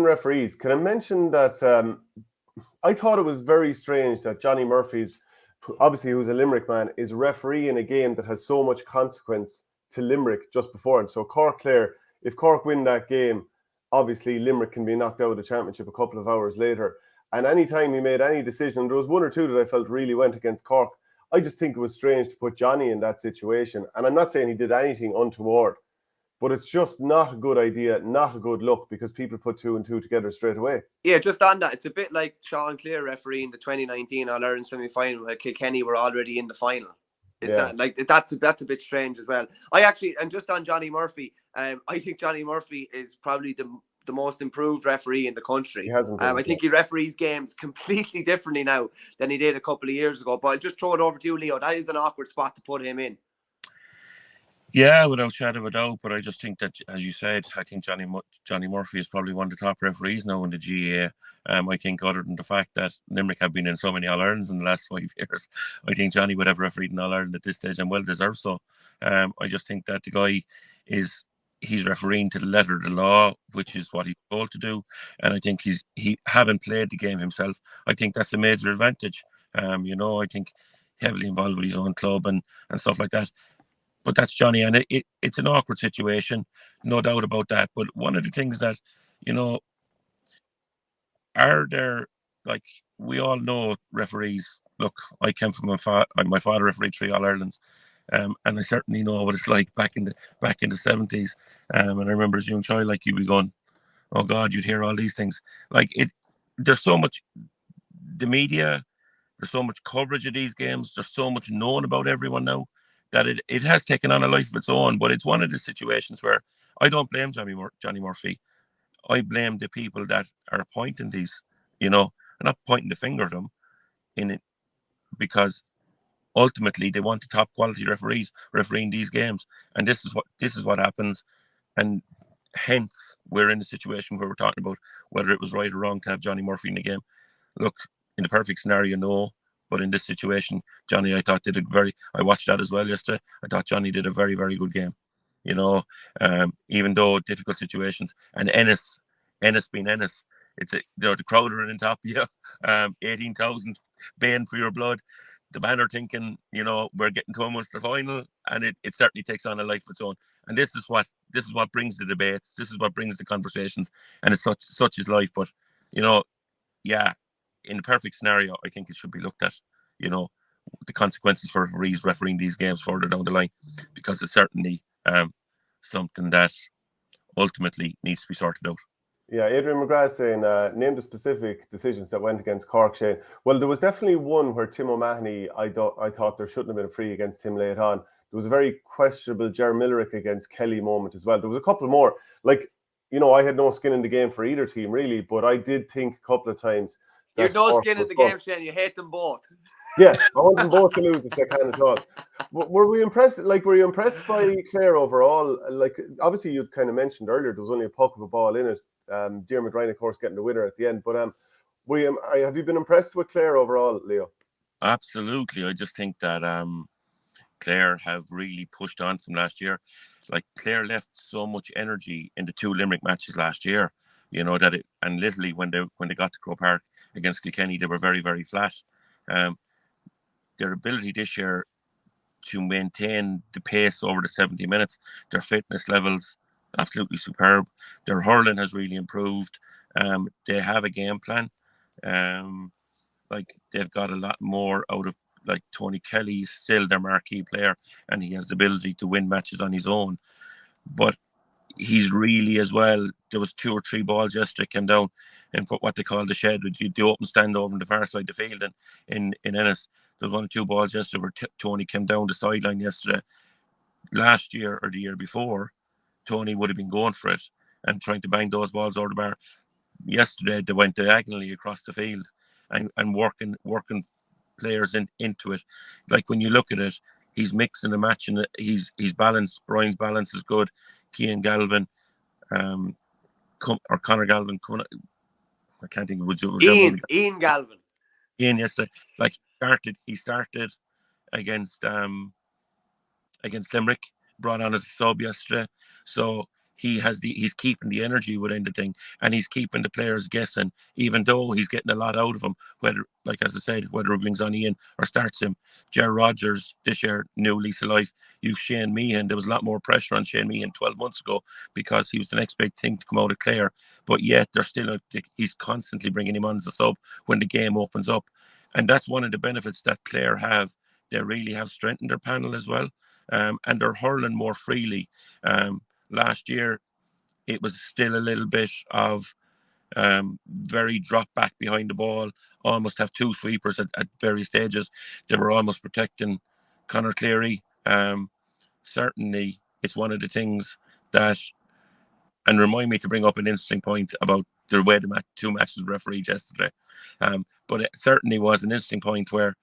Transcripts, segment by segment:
referees, can I mention that I thought it was very strange that Johnny Murphy's, obviously who's a Limerick man, is refereeing a game that has so much consequence to Limerick just before. And so Cork Clare, if Cork win that game, obviously Limerick can be knocked out of the championship a couple of hours later. And any time he made any decision, there was one or two that I felt really went against Cork. I just think it was strange to put Johnny in that situation. And I'm not saying he did anything untoward, but it's just not a good idea, not a good look, because people put 2 and 2 together straight away. Yeah, just on that, it's a bit like Sean Clear refereeing the 2019 All-Ireland semi-final where Kilkenny were already in the final. That's a bit strange as well. And just on Johnny Murphy, I think Johnny Murphy is probably the most improved referee in the country. I think he referees games completely differently now than he did a couple of years ago. But I'll just throw it over to you, Leo. That is an awkward spot to put him in. Yeah, without shadow of a doubt. But I just think that, as you said, I think Johnny Murphy is probably one of the top referees now in the GAA. I think other than the fact that Limerick have been in so many All-Irelands in the last 5 years, I think Johnny would have refereed in All-Ireland at this stage and well deserved so. I just think that the guy he's refereing to the letter of the law, which is what he's told to do. And I think he having played the game himself, I think that's a major advantage. I think heavily involved with his own club and stuff like that. But that's Johnny, and it's an awkward situation, no doubt about that. But one of the things that, are there, like, we all know referees. Look, I came from my father refereed 3 All-Irelands, and I certainly know what it's like back in the 70s. And I remember as a young child, like, you'd be going, oh God, you'd hear all these things. Like, there's so much, the media, there's so much coverage of these games, there's so much known about everyone now, that it has taken on a life of its own. But it's one of the situations where I don't blame Johnny Murphy. I blame the people that are appointing these, I'm not pointing the finger at them in it, because ultimately they want the top quality referees refereeing these games. And this is what happens. And hence we're in a situation where we're talking about whether it was right or wrong to have Johnny Murphy in the game. Look, in the perfect scenario, no. But in this situation, Johnny, I thought I watched that as well yesterday. I thought Johnny did a very, very good game. Even though difficult situations, and Ennis being Ennis, it's the crowd are in top, 18,000 baying for your blood. The man are thinking, we're getting to a Munster final, and it certainly takes on a life of its own. And this is what brings the debates. This is what brings the conversations, and it's such is life. But in the perfect scenario, I think it should be looked at, the consequences for referees refereeing these games further down the line, because it's certainly something that ultimately needs to be sorted out. Yeah, Adrian McGrath saying, name the specific decisions that went against Cork, Shane. Well, there was definitely one where Tim O'Mahony, I thought there shouldn't have been a free against him late on. There was a very questionable Ger Millerick against Kelly moment as well. There was a couple more. Like, I had no skin in the game for either team, really, but I did think a couple of times. You had no skin in the game, Shane. You hate them both. Yeah, I want them both to lose if they can at all. Were we impressed? Like, were you impressed by Clare overall? Like, obviously, you kind of mentioned earlier there was only a puck of a ball in it. Diarmuid Ryan, of course, getting the winner at the end. But have you been impressed with Clare overall, Leo? Absolutely. I just think that Clare have really pushed on from last year. Like, Clare left so much energy in the 2 Limerick matches last year. And literally when they got to Croke Park against Kilkenny, they were very, very flat. Their ability this year to maintain the pace over the 70 minutes, their fitness levels, absolutely superb. Their hurling has really improved. They have a game plan. They've got a lot more out of, like, Tony Kelly is still their marquee player, and he has the ability to win matches on his own. But he's really, as well, there was 2 or 3 balls yesterday came down in what they call the shed, the open stand over on the far side of the field in Ennis. There was 1 or 2 balls yesterday where Tony came down the sideline yesterday. Last year or the year before, Tony would have been going for it and trying to bang those balls over the bar. Yesterday, they went diagonally across the field and working players into it. Like, when you look at it, he's mixing the match, and he's balanced. Brian's balance is good. Cian Galvin, or Conor Galvin. I can't think of which. Ian Galvin. Ian yesterday, like, he started against Limerick, brought on as a sub yesterday. So he's keeping the energy within the thing, and he's keeping the players guessing, even though he's getting a lot out of them. Whether, like as I said, whether it brings on Ian or starts him. Ger Rogers this year, new lease of life. You've Shane Meehan. There was a lot more pressure on Shane Meehan 12 months ago because he was the next big thing to come out of Clare. But yet he's constantly bringing him on as a sub when the game opens up, and that's one of the benefits that Clare have. They really have strengthened their panel as well, and they're hurling more freely. Last year, it was still a little bit of very drop back behind the ball, almost have two sweepers at various stages. They were almost protecting Conor Cleary. Certainly, it's one of the things that, and remind me to bring up an interesting point about the way the two matches were refereed yesterday. But it certainly was an interesting point where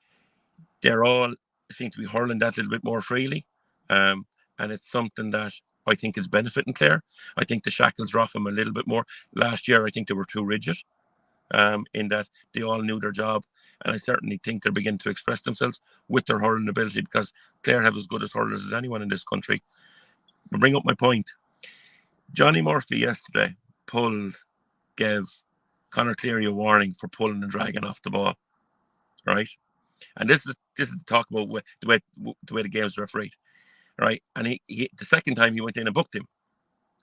they're all seem to be hurling that little bit more freely. And it's something that I think is benefiting Clare. I think the shackles are off them a little bit more. Last year, I think they were too rigid in that they all knew their job. And I certainly think they're beginning to express themselves with their hurling ability, because Clare have as good as hurlers as anyone in this country. But bring up my point. Johnny Murphy yesterday gave Conor Cleary a warning for pulling and dragging off the ball, right? And this is talk about the way the game's refereed, right? And he the second time he went in and booked him,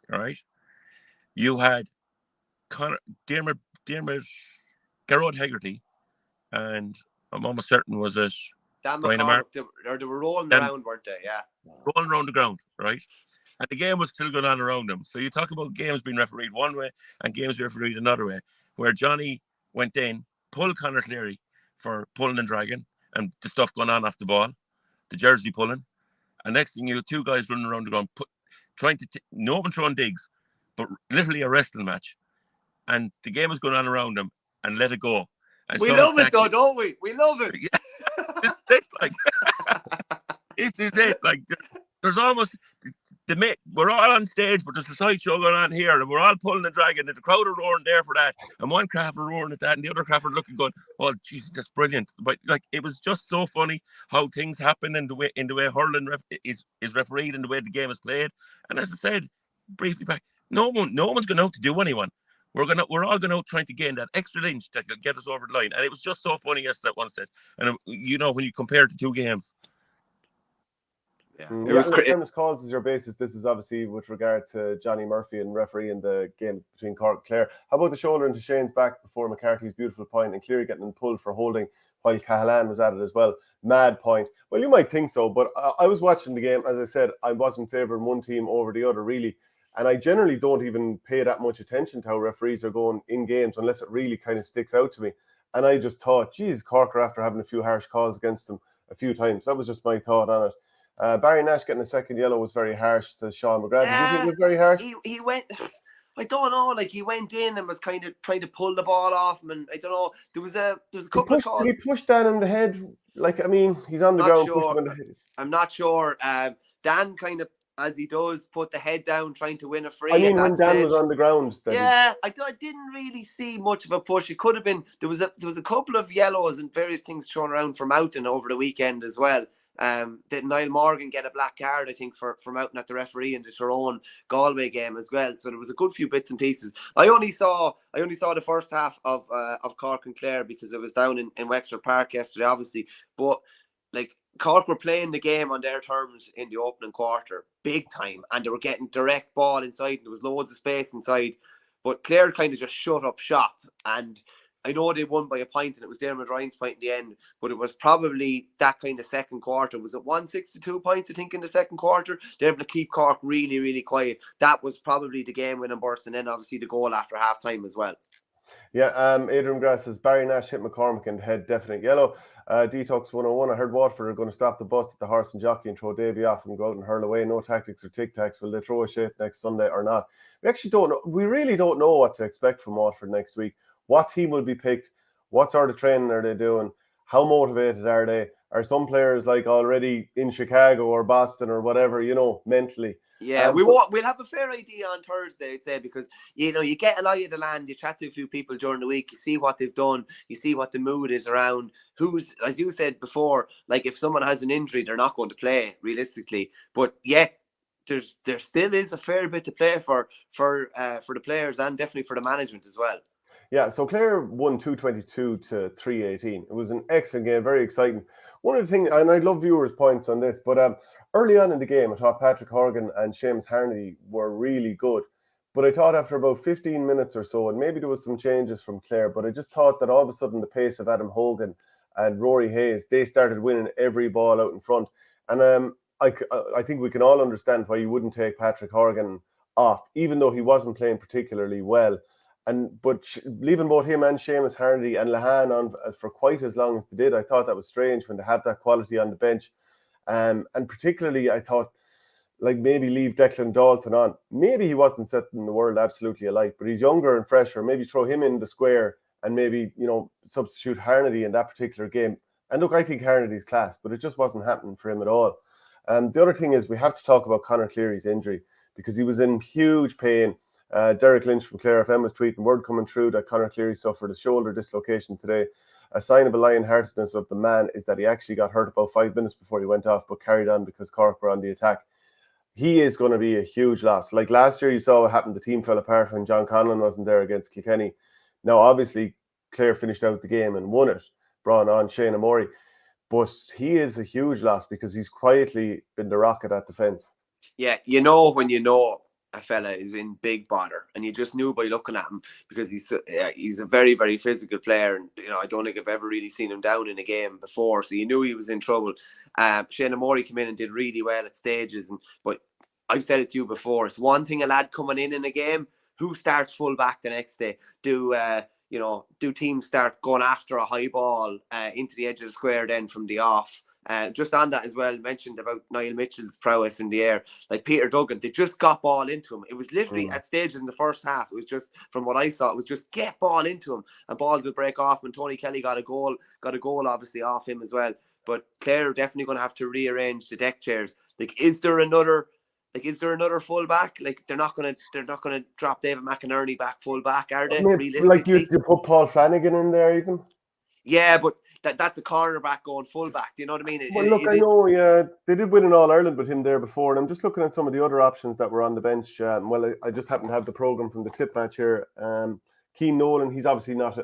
right? You had Dermot Gerard Hegarty, and I'm almost certain was it Dan McCormick, they were rolling around, weren't they? Yeah, rolling around the ground, right? And the game was still going on around them. So you talk about games being refereed one way and games refereed another way, where Johnny went in, pulled Conor Cleary for pulling and dragging, and the stuff going on off the ball, the jersey pulling, and next thing you had two guys running around the ground, trying to no one throwing digs, but literally a wrestling match, and the game was going on around them, and let it go. And we love it though, don't we? We love it. Yeah. This is it. Like there's almost we're all on stage, but there's a sideshow going on here, and we're all pulling and dragging, and the crowd are roaring there for that, and one craft are roaring at that, and the other craft are looking good. Oh, Jesus, that's brilliant! But like, it was just so funny how things happen in the way hurling is refereed and the way the game is played. And as I said briefly back, no one's going out to do anyone. We're all going out trying to gain that extra inch that will get us over the line. And it was just so funny yesterday at one stage. And when you compare the two games. It was premise calls as your basis. This is obviously with regard to Johnny Murphy and refereeing the game between Cork and Clare. How about the shoulder into Shane's back before McCarthy's beautiful point, and Cleary getting pulled for holding while Cahalan was at it as well? Mad point. Well, you might think so, but I was watching the game. As I said, I wasn't favouring one team over the other, really. And I generally don't even pay that much attention to how referees are going in games unless it really kind of sticks out to me. And I just thought, geez, Cork are after having a few harsh calls against them a few times. That was just my thought on it. Barry Nash getting a second yellow was very harsh, says Sean McGrath. Did you think it was very harsh? He went, I don't know, like he went in and was kind of trying to pull the ball off him, and I don't know. There was a couple of calls. Did he push Dan in the head? Like, I mean, he's on the ground. Sure. Push him in the head. I'm not sure. Dan kind of, as he does, put the head down, trying to win a free. I mean, when Dan was on the ground. Yeah, I didn't really see much of a push. It could have been. There was a couple of yellows and various things thrown around for Moughton over the weekend as well. Did Niall Morgan get a black card, I think, for Moughton at the referee in the Tyrone Galway game as well? So there was a good few bits and pieces. I only saw the first half of Cork and Clare because it was down in Wexford Park yesterday, obviously. But like, Cork were playing the game on their terms in the opening quarter, big time, and they were getting direct ball inside, and there was loads of space inside. But Clare kind of just shut up shop, and I know they won by a point, and it was Dermot Ryan's point in the end, but it was probably that kind of second quarter. Was it 162 points, I think, in the second quarter? They're able to keep Cork really, really quiet. That was probably the game-winning burst, and then obviously the goal after half-time as well. Yeah, Adrian Grass says Barry Nash hit McCormick in the head, definite yellow. Detox 101, I heard Waterford are going to stop the bus at the Horse and Jockey and throw Davy off and go out and hurl away. No tactics or tic-tacs. Will they throw a shape next Sunday or not? We actually don't know. We really don't know what to expect from Waterford next week. What team will be picked? What sort of training are they doing? How motivated are they? Are some players like already in Chicago or Boston or whatever, mentally? Yeah, we'll have a fair idea on Thursday, I'd say, because you get a lie of the land, you chat to a few people during the week, you see what they've done, you see what the mood is around, who's, as you said before, like if someone has an injury, they're not going to play realistically. But yet there still is a fair bit to play for the players and definitely for the management as well. Yeah, so Clare won 222 to 318. It was an excellent game, very exciting. One of the things, and I love viewers' points on this, but early on in the game, I thought Patrick Horgan and Seamus Harnedy were really good. But I thought after about 15 minutes or so, and maybe there was some changes from Clare, but I just thought that all of a sudden the pace of Adam Hogan and Rory Hayes, they started winning every ball out in front. And I think we can all understand why you wouldn't take Patrick Horgan off, even though he wasn't playing particularly well. But leaving both him and Seamus Harnedy and Lohan on for quite as long as they did, I thought that was strange when they have that quality on the bench. And particularly, I thought, like, maybe leave Declan Dalton on. Maybe he wasn't setting the world absolutely alight, but he's younger and fresher. Maybe throw him in the square and maybe, substitute Harnedy in that particular game. And look, I think Harnedy's class, but it just wasn't happening for him at all. The other thing is we have to talk about Conor Cleary's injury because he was in huge pain. Derek Lynch from Clare FM was tweeting, word coming through that Conor Cleary suffered a shoulder dislocation today. A sign of a lion-heartedness of the man is that he actually got hurt about 5 minutes before he went off, but carried on because Cork were on the attack. He is going to be a huge loss. Like last year, you saw what happened. The team fell apart when John Conlon wasn't there against Kilkenny. Now, obviously, Clare finished out the game and won it, brought on Shane Amori. But he is a huge loss because he's quietly been the rock of that defence. Yeah, when a fella is in big bother, and you just knew by looking at him because he's a very, very physical player, and I don't think I've ever really seen him down in a game before, so you knew he was in trouble. Shane Amori came in and did really well at stages, but I've said it to you before, it's one thing a lad coming in a game, who starts full back the next day? Do teams start going after a high ball into the edge of the square then from the off? Just on that as well, mentioned about Niall Mitchell's prowess in the air, like Peter Duggan, they just got ball into him. It was literally at stages in the first half, it was just, from what I saw, it was just get ball into him and balls would break off. And Tony Kelly got a goal obviously off him as well. But Clare are definitely going to have to rearrange the deck chairs. Like, is there another full back? Like, they're not gonna drop David McInerney back full back, are they? Realistically, like you put Paul Flanagan in there even. Yeah, but that's a cornerback going full back. Do you know what I mean? I know. Yeah, they did win an All Ireland with him there before, and I'm just looking at some of the other options that were on the bench. I just happen to have the programme from the tip match here. Keane Nolan, he's obviously not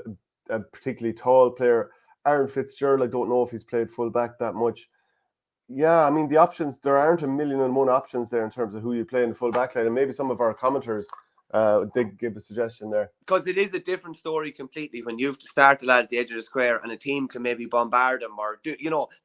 a particularly tall player. Aaron Fitzgerald, I don't know if he's played full back that much. Yeah, I mean, the options, there aren't a million and one options there in terms of who you play in the full back line, and maybe some of our commenters they give a suggestion there. Because it is a different story completely when you have to start the lad at the edge of the square and a team can maybe bombard them, or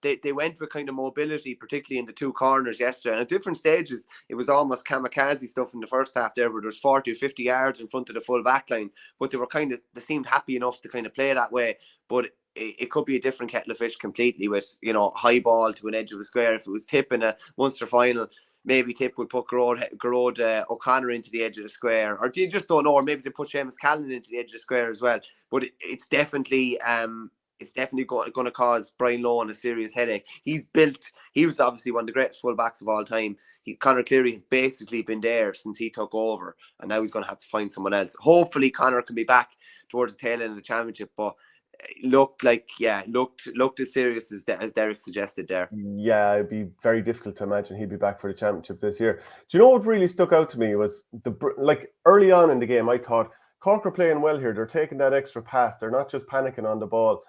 they went with kind of mobility, particularly in the two corners yesterday. And at different stages, it was almost kamikaze stuff in the first half there, where there was 40 or 50 yards in front of the full back line. But they seemed happy enough to kind of play that way. But it could be a different kettle of fish completely with, high ball to an edge of the square. If it was Tip in a Munster final, maybe Tip would put Garrod O'Connor into the edge of the square, or you just don't know, or maybe they put Seamus Callan into the edge of the square as well. But it's definitely going to cause Brian Lohan a serious headache. He was obviously one of the greatest fullbacks of all time. Conor Cleary has basically been there since he took over, and now he's going to have to find someone else. Hopefully Conor can be back towards the tail end of the championship, but looked as serious as Derek suggested there. Yeah, it'd be very difficult to imagine he'd be back for the championship this year. Do you know what really stuck out to me was early on in the game, I thought Cork are playing well here. They're taking that extra pass. They're not just panicking on the ball.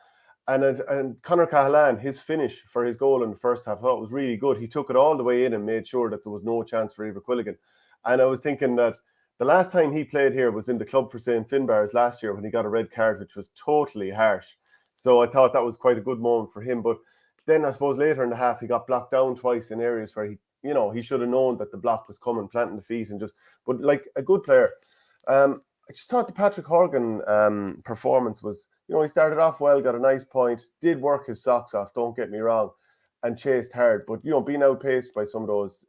And Conor Cahalane, his finish for his goal in the first half, I thought was really good. He took it all the way in and made sure that there was no chance for Eva Quilligan. And I was thinking that the last time he played here was in the club for St. Finbarrs last year when he got a red card, which was totally harsh. So I thought that was quite a good moment for him. But then I suppose later in the half, he got blocked down twice in areas where he should have known that the block was coming, planting the feet, but like a good player. I just thought the Patrick Horgan performance was, he started off well, got a nice point, did work his socks off, don't get me wrong, and chased hard. But, being outpaced by some of those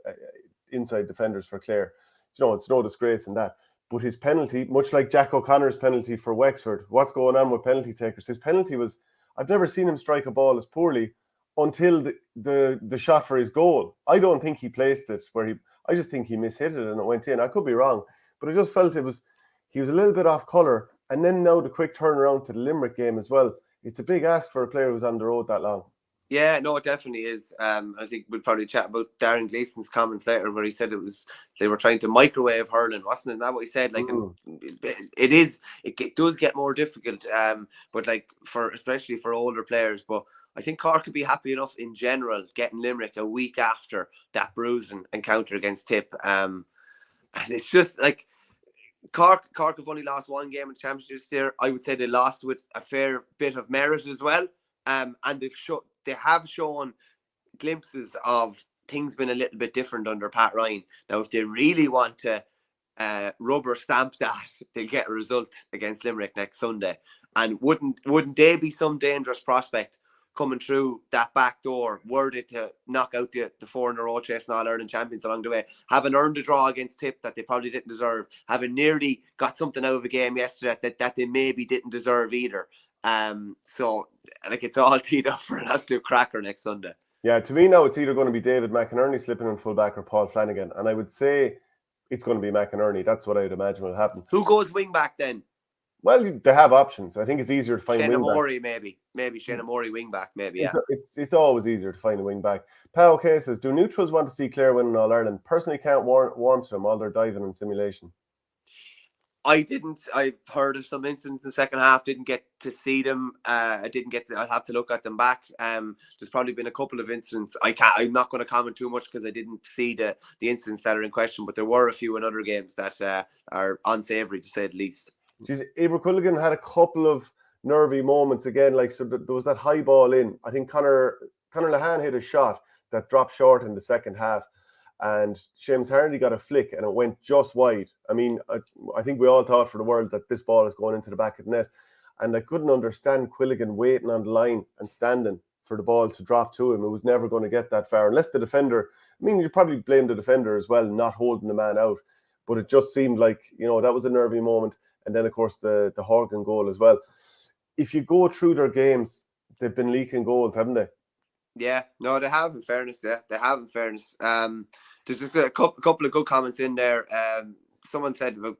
inside defenders for Clare, it's no disgrace in that. But his penalty, much like Jack O'Connor's penalty for Wexford, what's going on with penalty takers? His penalty was, I've never seen him strike a ball as poorly until the shot for his goal. I don't think he placed it I just think he mishit it and it went in. I could be wrong, but I just felt he was a little bit off colour. And then now the quick turnaround to the Limerick game as well. It's a big ask for a player who's on the road that long. Yeah, no, it definitely is. I think we'll probably chat about Darren Gleason's comments later, where he said they were trying to microwave hurling, wasn't it? That what he said? Like, it does get more difficult. But like especially for older players. But I think Cork could be happy enough in general getting Limerick a week after that bruising encounter against Tip. And it's just like Cork have only lost one game in the championship this year. I would say they lost with a fair bit of merit as well. And they have shown glimpses of things being a little bit different under Pat Ryan. Now, if they really want to rubber stamp that, they'll get a result against Limerick next Sunday. And wouldn't they be some dangerous prospect coming through that back door, were they to knock out the 4 in a row chasing All-Ireland champions along the way, having earned a draw against Tip that they probably didn't deserve, having nearly got something out of a game yesterday that they maybe didn't deserve either. So like, it's all teed up for an absolute cracker next Sunday. Yeah, to me now it's either going to be David McInerney slipping in fullback or Paul Flanagan, and I would say it's going to be McInerney. That's what I'd imagine will happen. Who goes wing back then? Well, they have options. I think it's easier to find wing back. Maybe Shane Murray wing back, maybe, yeah. It's always easier to find a wing back. Pao K says, do neutrals want to see Clare win in All-Ireland? Personally, can't warm to them, all their diving and simulation. I've heard of some incidents in the second half, didn't get to see them. I'll have to look at them back. There's probably been a couple of incidents. I'm not going to comment too much because I didn't see the incidents that are in question, but there were a few in other games that are unsavoury, to say the least. Jeez, Eibhear Quilligan had a couple of nervy moments again. Like, so there was that high ball in. I think Conor Lohan hit a shot that dropped short in the second half, and Seamus Harnedy got a flick and it went just wide. I mean, I think we all thought for the world that this ball is going into the back of the net, and I couldn't understand Quilligan waiting on the line and standing for the ball to drop to him. It was never going to get that far unless the defender. I mean, you probably blame the defender as well, not holding the man out, but it just seemed like, that was a nervy moment. And then, of course, the Horgan goal as well. If you go through their games, they've been leaking goals, haven't they? Yeah, no, they have, in fairness. Yeah, they have, in fairness. There's just a couple of good comments in there. Someone said about,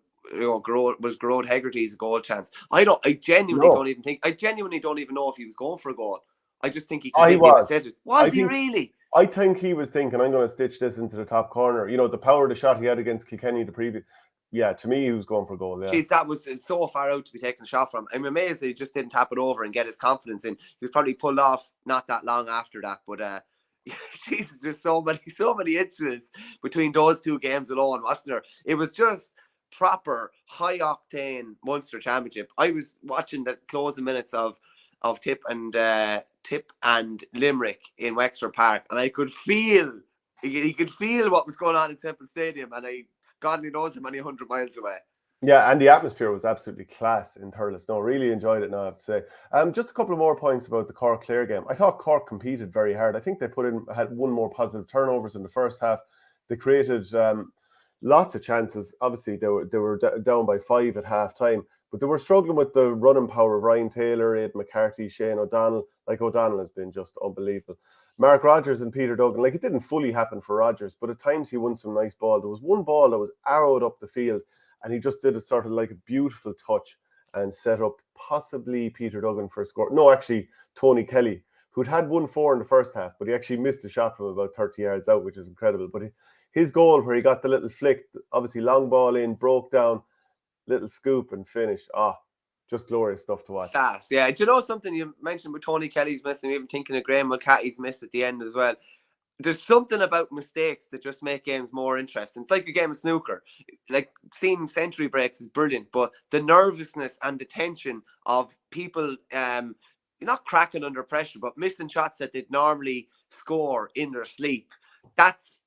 was Gerard Hegarty's goal chance. I genuinely don't even know if he was going for a goal. I just think he could maybe have said it. Was he really? I think he was thinking, I'm going to stitch this into the top corner. The power of the shot he had against Kilkenny the previous. Yeah, to me, he was going for a goal. Yeah. Jeez, that was so far out to be taking a shot from. I'm amazed that he just didn't tap it over and get his confidence in. He was probably pulled off not that long after that. But Jesus, there's so many incidents between those two games alone, wasn't there? It was just proper high octane Munster championship. I was watching the closing minutes of Tip and Limerick in Wexford Park, and I could feel what was going on in Temple Stadium, and God only knows how many 100 miles away. Yeah, and the atmosphere was absolutely class in Thurles. No, really enjoyed it now, I have to say. Just a couple of more points about the Cork-Clare game. I thought Cork competed very hard. I think they had one more positive turnovers in the first half. They created lots of chances. Obviously, they were down by 5 at half-time, but they were struggling with the running power of Ryan Taylor, Aidan McCarthy, Shane O'Donnell. Like, O'Donnell has been just unbelievable. Mark Rodgers and Peter Duggan, like, it didn't fully happen for Rodgers, but at times he won some nice ball. There was one ball that was arrowed up the field, and he just did a sort of like a beautiful touch and set up possibly Peter Duggan for a score. No, actually, Tony Kelly, who'd had 1-4 in the first half, but he actually missed a shot from about 30 yards out, which is incredible. But his goal where he got the little flick, obviously long ball in, broke down, little scoop and finished. Just glorious stuff to watch. Class, yeah. Do you know something you mentioned with Tony Kelly's miss, and even thinking of Graham Mulcahy's miss at the end as well? There's something about mistakes that just make games more interesting. It's like a game of snooker. Like, seeing century breaks is brilliant, but the nervousness and the tension of people not cracking under pressure, but missing shots that they'd normally score in their sleep. That's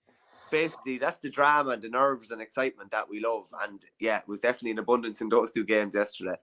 the drama and the nerves and excitement that we love. And yeah, it was definitely in abundance in those two games yesterday.